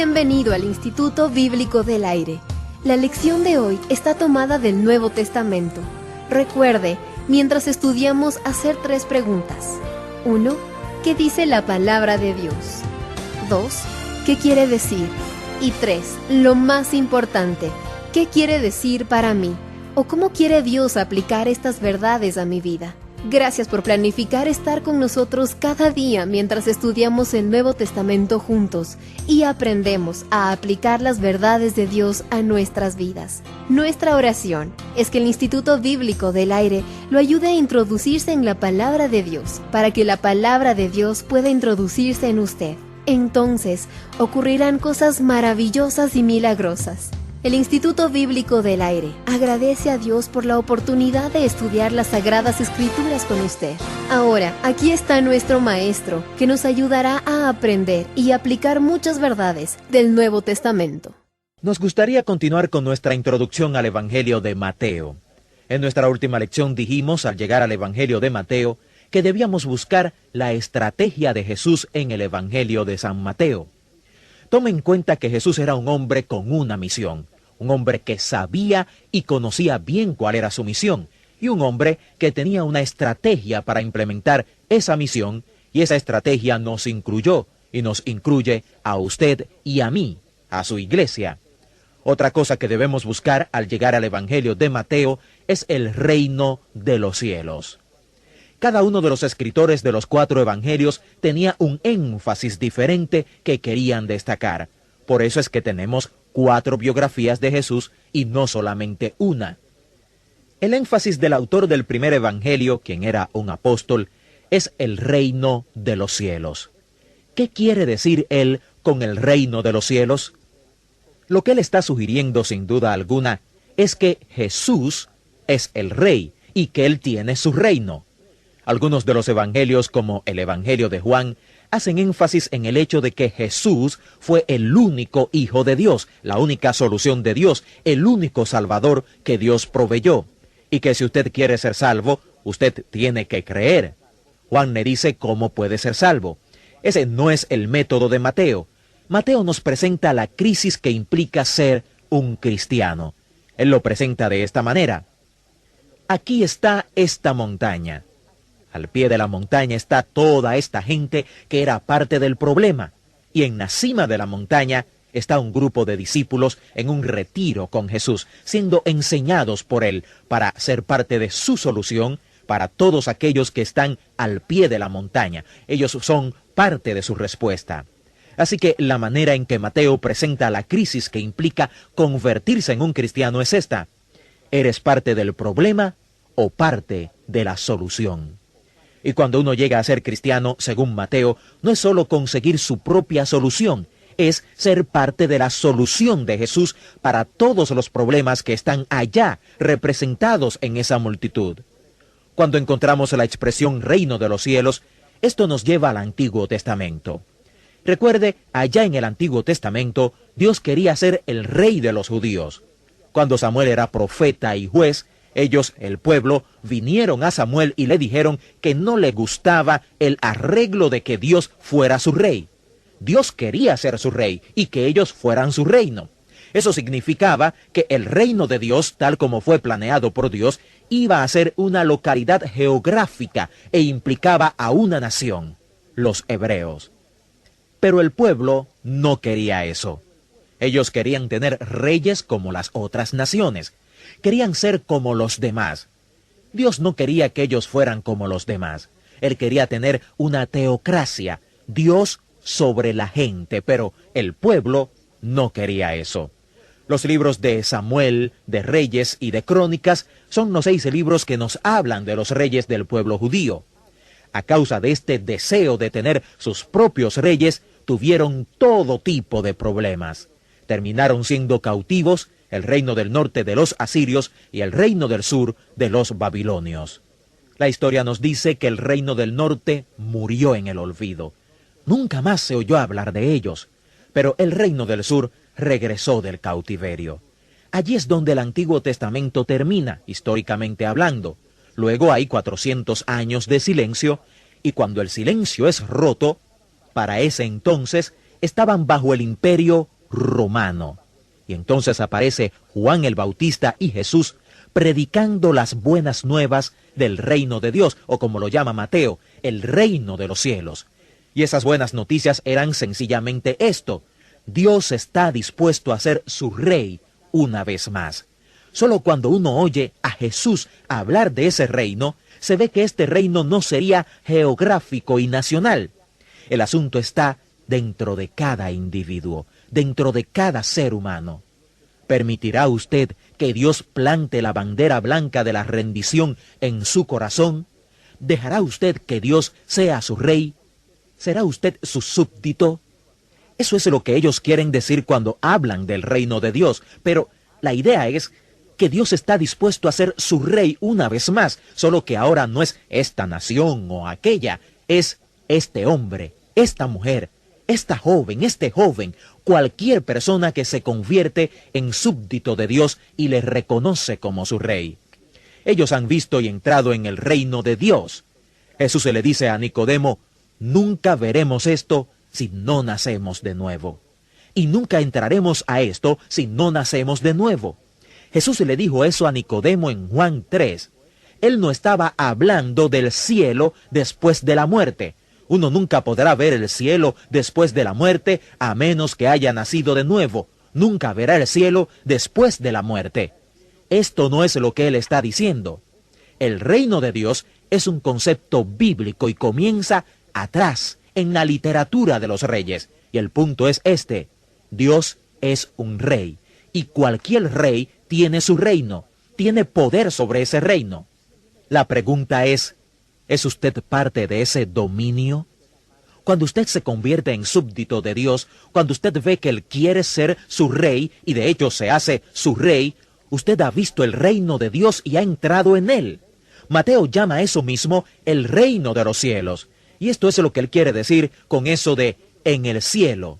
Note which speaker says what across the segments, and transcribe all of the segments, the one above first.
Speaker 1: Bienvenido al Instituto Bíblico del Aire. La lección de hoy está tomada del Nuevo Testamento. Recuerde, mientras estudiamos, hacer 3 preguntas. 1. ¿Qué dice la palabra de Dios? 2. ¿Qué quiere decir? Y 3. Lo más importante, ¿qué quiere decir para mí? ¿O cómo quiere Dios aplicar estas verdades a mi vida? Gracias por planificar estar con nosotros cada día mientras estudiamos el Nuevo Testamento juntos y aprendemos a aplicar las verdades de Dios a nuestras vidas. Nuestra oración es que el Instituto Bíblico del Aire lo ayude a introducirse en la palabra de Dios, para que la palabra de Dios pueda introducirse en usted. Entonces, ocurrirán cosas maravillosas y milagrosas. El Instituto Bíblico del Aire agradece a Dios por la oportunidad de estudiar las Sagradas Escrituras con usted. Ahora, aquí está nuestro maestro, que nos ayudará a aprender y aplicar muchas verdades del Nuevo Testamento.
Speaker 2: Nos gustaría continuar con nuestra introducción al Evangelio de Mateo. En nuestra última lección dijimos, al llegar al Evangelio de Mateo, que debíamos buscar la estrategia de Jesús en el Evangelio de San Mateo. Tome en cuenta que Jesús era un hombre con una misión. Un hombre que sabía y conocía bien cuál era su misión, y un hombre que tenía una estrategia para implementar esa misión, y esa estrategia nos incluyó y nos incluye a usted y a mí, a su iglesia. Otra cosa que debemos buscar al llegar al Evangelio de Mateo es el reino de los cielos. Cada uno de los escritores de los 4 evangelios tenía un énfasis diferente que querían destacar. Por eso es que tenemos 4 biografías de Jesús y no solamente una. El énfasis del autor del primer evangelio, quien era un apóstol, es el reino de los cielos. ¿Qué quiere decir él con el reino de los cielos? Lo que él está sugiriendo sin duda alguna es que Jesús es el rey y que él tiene su reino. Algunos de los evangelios, como el Evangelio de Juan, hacen énfasis en el hecho de que Jesús fue el único Hijo de Dios, la única solución de Dios, el único Salvador que Dios proveyó. Y que si usted quiere ser salvo, usted tiene que creer. Juan le dice cómo puede ser salvo. Ese no es el método de Mateo. Mateo nos presenta la crisis que implica ser un cristiano. Él lo presenta de esta manera. Aquí está esta montaña. Al pie de la montaña está toda esta gente que era parte del problema. Y en la cima de la montaña está un grupo de discípulos en un retiro con Jesús, siendo enseñados por él para ser parte de su solución para todos aquellos que están al pie de la montaña. Ellos son parte de su respuesta. Así que la manera en que Mateo presenta la crisis que implica convertirse en un cristiano es esta. ¿Eres parte del problema o parte de la solución? Y cuando uno llega a ser cristiano, según Mateo, no es solo conseguir su propia solución, es ser parte de la solución de Jesús para todos los problemas que están allá, representados en esa multitud. Cuando encontramos la expresión reino de los cielos, esto nos lleva al Antiguo Testamento. Recuerde, allá en el Antiguo Testamento, Dios quería ser el rey de los judíos. Cuando Samuel era profeta y juez, ellos, el pueblo, vinieron a Samuel y le dijeron que no le gustaba el arreglo de que Dios fuera su rey. Dios quería ser su rey y que ellos fueran su reino. Eso significaba que el reino de Dios, tal como fue planeado por Dios, iba a ser una localidad geográfica e implicaba a una nación, los hebreos. Pero el pueblo no quería eso. Ellos querían tener reyes como las otras naciones. Querían ser como los demás. Dios no quería que ellos fueran como los demás. Él quería tener una teocracia, Dios sobre la gente, pero el pueblo no quería eso. Los libros de Samuel, de Reyes y de Crónicas son los 6 libros que nos hablan de los reyes del pueblo judío. A causa de este deseo de tener sus propios reyes, tuvieron todo tipo de problemas. Terminaron siendo cautivos, el reino del norte de los asirios y el reino del sur de los babilonios. La historia nos dice que el reino del norte murió en el olvido. Nunca más se oyó hablar de ellos, pero el reino del sur regresó del cautiverio. Allí es donde el Antiguo Testamento termina, históricamente hablando. Luego hay 400 años de silencio, y cuando el silencio es roto, para ese entonces estaban bajo el imperio romano. Y entonces aparece Juan el Bautista y Jesús predicando las buenas nuevas del reino de Dios, o como lo llama Mateo, el reino de los cielos. Y esas buenas noticias eran sencillamente esto: Dios está dispuesto a ser su rey una vez más. Solo cuando uno oye a Jesús hablar de ese reino, se ve que este reino no sería geográfico y nacional. El asunto está dentro de cada individuo, dentro de cada ser humano. ¿Permitirá usted que Dios plante la bandera blanca de la rendición en su corazón? ¿Dejará usted que Dios sea su rey? ¿Será usted su súbdito? Eso es lo que ellos quieren decir cuando hablan del reino de Dios, pero la idea es que Dios está dispuesto a ser su rey una vez más, solo que ahora no es esta nación o aquella, es este hombre, esta mujer, esta joven, este joven, cualquier persona que se convierte en súbdito de Dios y le reconoce como su rey. Ellos han visto y entrado en el reino de Dios. Jesús se le dice a Nicodemo: nunca veremos esto si no nacemos de nuevo. Y nunca entraremos a esto si no nacemos de nuevo. Jesús le dijo eso a Nicodemo en Juan 3. Él no estaba hablando del cielo después de la muerte. Uno nunca podrá ver el cielo después de la muerte a menos que haya nacido de nuevo. Nunca verá el cielo después de la muerte. Esto no es lo que él está diciendo. El reino de Dios es un concepto bíblico y comienza atrás, en la literatura de los reyes. Y el punto es este: Dios es un rey. Y cualquier rey tiene su reino, tiene poder sobre ese reino. La pregunta ¿es usted parte de ese dominio? Cuando usted se convierte en súbdito de Dios, cuando usted ve que Él quiere ser su rey, y de hecho se hace su rey, usted ha visto el reino de Dios y ha entrado en él. Mateo llama a eso mismo el reino de los cielos. Y esto es lo que él quiere decir con eso de en el cielo.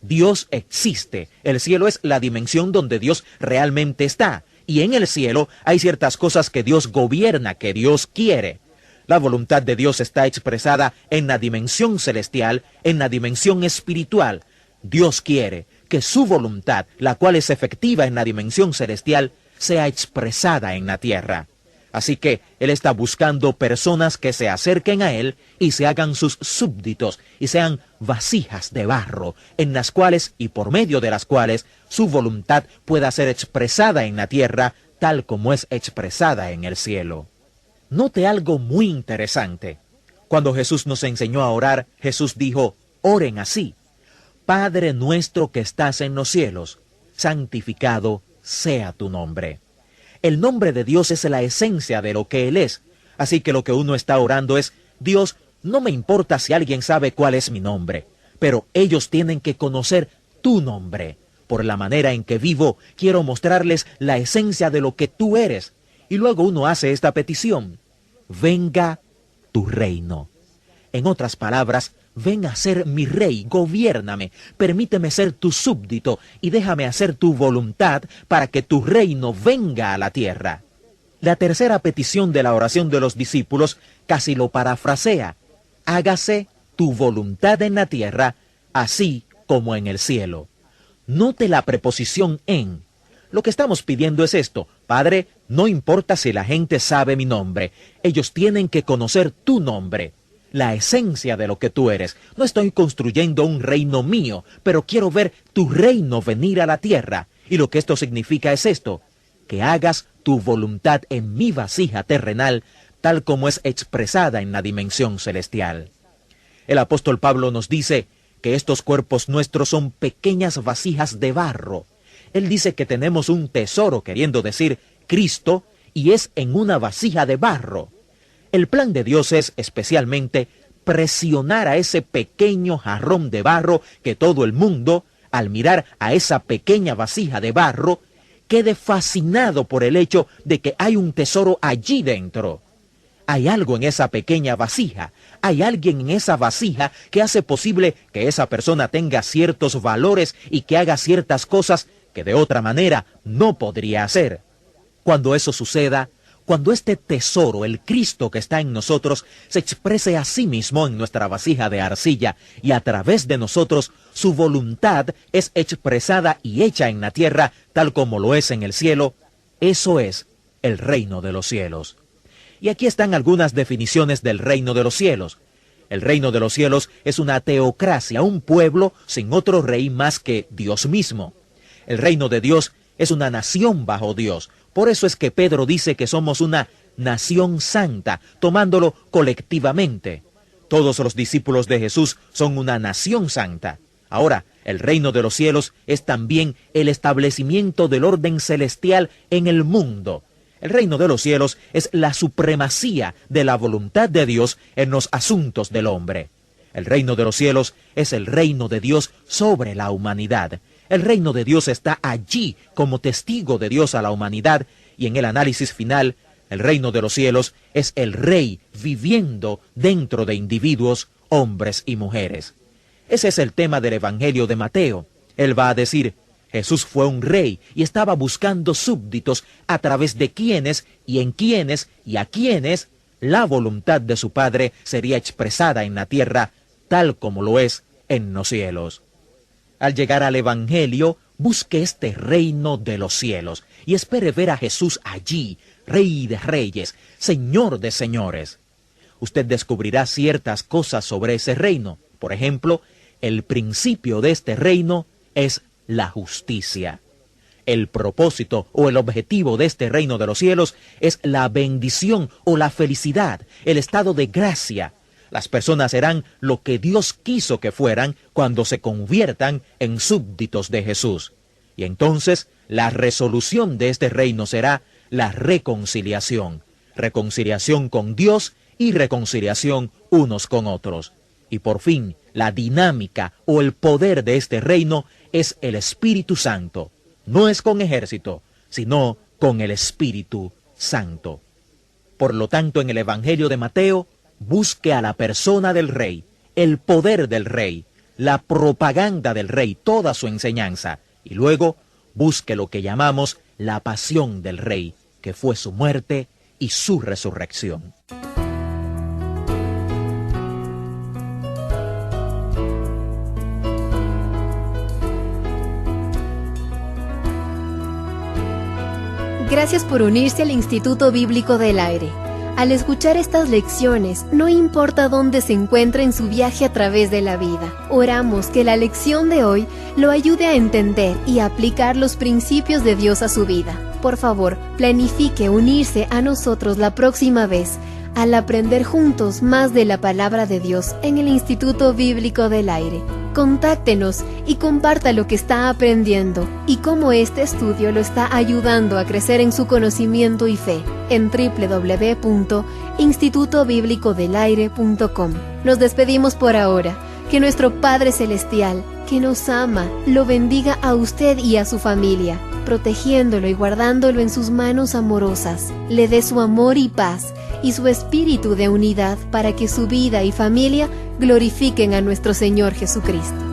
Speaker 2: Dios existe. El cielo es la dimensión donde Dios realmente está. Y en el cielo hay ciertas cosas que Dios gobierna, que Dios quiere. La voluntad de Dios está expresada en la dimensión celestial, en la dimensión espiritual. Dios quiere que su voluntad, la cual es efectiva en la dimensión celestial, sea expresada en la tierra. Así que Él está buscando personas que se acerquen a Él y se hagan sus súbditos y sean vasijas de barro, en las cuales y por medio de las cuales su voluntad pueda ser expresada en la tierra tal como es expresada en el cielo. Note algo muy interesante. Cuando Jesús nos enseñó a orar, Jesús dijo: oren así: Padre nuestro que estás en los cielos, santificado sea tu nombre. El nombre de Dios es la esencia de lo que Él es. Así que lo que uno está orando es: Dios, no me importa si alguien sabe cuál es mi nombre, pero ellos tienen que conocer tu nombre. Por la manera en que vivo, quiero mostrarles la esencia de lo que tú eres. Y luego uno hace esta petición: venga tu reino. En otras palabras, ven a ser mi rey, gobiérname, permíteme ser tu súbdito y déjame hacer tu voluntad para que tu reino venga a la tierra. La tercera petición de la oración de los discípulos casi lo parafrasea: hágase tu voluntad en la tierra, así como en el cielo. Note la preposición en. Lo que estamos pidiendo es esto: Padre, no importa si la gente sabe mi nombre, ellos tienen que conocer tu nombre, la esencia de lo que tú eres. No estoy construyendo un reino mío, pero quiero ver tu reino venir a la tierra. Y lo que esto significa es esto: que hagas tu voluntad en mi vasija terrenal, tal como es expresada en la dimensión celestial. El apóstol Pablo nos dice que estos cuerpos nuestros son pequeñas vasijas de barro. Él dice que tenemos un tesoro, queriendo decir Cristo, y es en una vasija de barro. El plan de Dios es especialmente presionar a ese pequeño jarrón de barro, que todo el mundo, al mirar a esa pequeña vasija de barro, quede fascinado por el hecho de que hay un tesoro allí dentro. Hay algo en esa pequeña vasija, hay alguien en esa vasija que hace posible que esa persona tenga ciertos valores y que haga ciertas cosas que de otra manera no podría hacer. Cuando eso suceda, cuando este tesoro, el Cristo que está en nosotros, se exprese a sí mismo en nuestra vasija de arcilla y a través de nosotros su voluntad es expresada y hecha en la tierra tal como lo es en el cielo, eso es el reino de los cielos. Y aquí están algunas definiciones del reino de los cielos. El reino de los cielos es una teocracia, un pueblo sin otro rey más que Dios mismo. El reino de Dios es una nación bajo Dios. Por eso es que Pedro dice que somos una nación santa, tomándolo colectivamente. Todos los discípulos de Jesús son una nación santa. Ahora, el reino de los cielos es también el establecimiento del orden celestial en el mundo. El reino de los cielos es la supremacía de la voluntad de Dios en los asuntos del hombre. El reino de los cielos es el reino de Dios sobre la humanidad. El reino de Dios está allí como testigo de Dios a la humanidad, y en el análisis final, el reino de los cielos es el rey viviendo dentro de individuos, hombres y mujeres. Ese es el tema del Evangelio de Mateo. Él va a decir: Jesús fue un rey y estaba buscando súbditos a través de quienes y en quienes y a quienes la voluntad de su Padre sería expresada en la tierra tal como lo es en los cielos. Al llegar al Evangelio, busque este reino de los cielos y espere ver a Jesús allí, Rey de reyes, Señor de señores. Usted descubrirá ciertas cosas sobre ese reino. Por ejemplo, el principio de este reino es la justicia. El propósito o el objetivo de este reino de los cielos es la bendición o la felicidad, el estado de gracia. Las personas serán lo que Dios quiso que fueran cuando se conviertan en súbditos de Jesús. Y entonces la resolución de este reino será la reconciliación. Reconciliación con Dios y reconciliación unos con otros. Y por fin, la dinámica o el poder de este reino es el Espíritu Santo. No es con ejército, sino con el Espíritu Santo. Por lo tanto, en el Evangelio de Mateo, busque a la persona del Rey, el poder del Rey, la propaganda del Rey, toda su enseñanza, y luego busque lo que llamamos la pasión del Rey, que fue su muerte y su resurrección.
Speaker 1: Gracias por unirse al Instituto Bíblico del Aire. Al escuchar estas lecciones, no importa dónde se encuentre en su viaje a través de la vida, oramos que la lección de hoy lo ayude a entender y a aplicar los principios de Dios a su vida. Por favor, planifique unirse a nosotros la próxima vez al aprender juntos más de la palabra de Dios en el Instituto Bíblico del Aire. Contáctenos y comparta lo que está aprendiendo y cómo este estudio lo está ayudando a crecer en su conocimiento y fe en www.institutobiblicodelaire.com. Nos despedimos por ahora. Que nuestro Padre Celestial, que nos ama, lo bendiga a usted y a su familia, protegiéndolo y guardándolo en sus manos amorosas. Le dé su amor y paz y su espíritu de unidad para que su vida y familia glorifiquen a nuestro Señor Jesucristo.